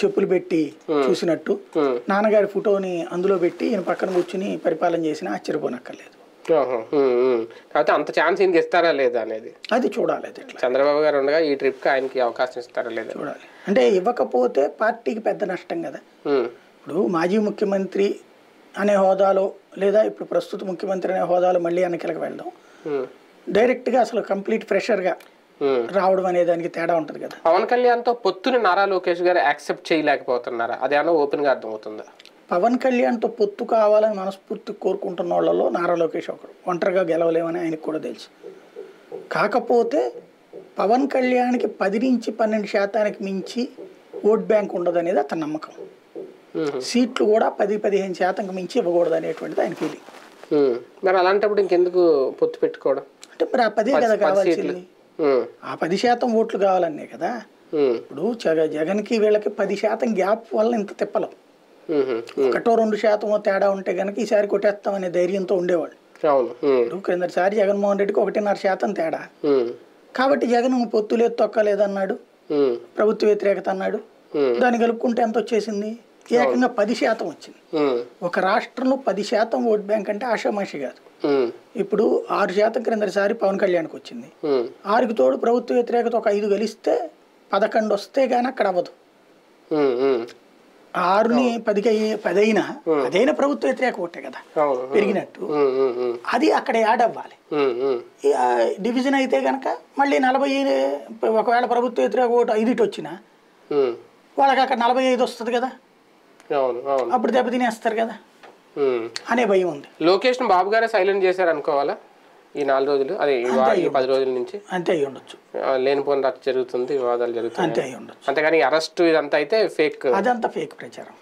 చెప్పులు పెట్టి చూసినట్టు నాన్నగారి ఫోటోని అందులో పెట్టి ఈయన పక్కన కూర్చుని పరిపాలన చేసినా ఆశ్చర్యపోనక్కర్లేదు. కాకపోతే అంత ఛాన్స్ ఈయనకి ఇస్తారా లేదా అనేది అది చూడాలి. అది చంద్రబాబు గారు ఉండగా ఈ ట్రిప్కి ఆయనకి అవకాశం ఇస్తారా లేదా చూడాలి. అంటే ఇవ్వకపోతే పార్టీకి పెద్ద నష్టం కదా. ఇప్పుడు మాజీ ముఖ్యమంత్రి అనే హోదాలో లేదా ఇప్పుడు ప్రస్తుత ముఖ్యమంత్రి అనే హోదాలో మళ్ళీ ఎన్నికలకు వెళ్దాం, డైరెక్ట్గా అసలు కంప్లీట్ ఫ్రెషర్గా రావడం అనే దానికి తేడా ఉంటుంది కదా. పవన్ కళ్యాణ్తో పొత్తుని నారా లోకేష్ గారు యాక్సెప్ట్ చేయలేకపోతున్నారా? అదేమన్నా ఓపెన్గా అర్థమవుతుందా? పవన్ కళ్యాణ్తో పొత్తు కావాలని మనస్ఫూర్తి కోరుకుంటున్న వాళ్ళలో నారా లోకేష్ ఒకడు. ఒంటరిగా గెలవలేమని ఆయనకు కూడా తెలుసు. కాకపోతే పవన్ కళ్యాణ్కి 10 నుంచి 12% మించి ఓట్ బ్యాంక్ ఉండదు అనేది అతని నమ్మకం. సీట్లు కూడా 10-15% మించి ఇవ్వకూడదు అనేటువంటిది ఆయన ఫీలింగ్. మరి అలాంటప్పుడు ఇంకెందుకు పొత్తు పెట్టుకోవడం? అంటే మరి ఆ 10 కదా కావాల్సింది. ఆ 10% ఓట్లు కావాలనే కదా. ఇప్పుడు జగన్కి వీళ్ళకి 10% గ్యాప్ వల్ల ఇంత తిప్పలం. 1-2% తేడా ఉంటే కనుక ఈసారి కొట్టేస్తామనే ధైర్యంతో ఉండేవాళ్ళు. ఇప్పుడు క్రిందటిసారి జగన్మోహన్ రెడ్డికి 1.5% తేడా. కాబట్టి జగన్ పొత్తులేదు తొక్కలేదన్నాడు, ప్రభుత్వ వ్యతిరేకత అన్నాడు. దాన్ని కలుపుకుంటే ఎంత వచ్చేసింది? ఏకంగా 10% వచ్చింది. ఒక రాష్ట్రంలో 10% ఓట్ బ్యాంక్ అంటే ఆషామాషి కాదు. ఇప్పుడు 6% క్రిందటిసారి పవన్ కళ్యాణ్కి వచ్చింది. 6కి తోడు ప్రభుత్వ వ్యతిరేకత ఒక 5 గెలిస్తే 11 వస్తే గానీ అక్కడ అవ్వదు. 6ని 10 అయినా అదైనా ప్రభుత్వ వ్యతిరేక ఓటే కదా పెరిగినట్టు. అది అక్కడ యాడ్ అవ్వాలి. డివిజన్ అయితే కనుక మళ్ళీ 40, ఒకవేళ ప్రభుత్వ వ్యతిరేక ఓటు 5 వచ్చినా వాళ్ళకి అక్కడ 45 వస్తుంది కదా. అప్పుడు దెబ్బతినేస్తారు కదా అనే భయం ఉంది. లోకేష్ బాబు గారే సైలెంట్ చేశారు అనుకోవాలా ఈ 4 రోజులు? అదే 10 రోజుల నుంచి అంతే అయ్యి ఉండొచ్చు. లేనిపోయిన రచ్చ జరుగుతుంది, వివాదాలు జరుగుతుంది అంతే అయ్యి ఉండొచ్చు. అంతేగాని అరెస్ట్ ఇదంతా అయితే ఫేక్, అదంతా ఫేక్ ప్రచారం.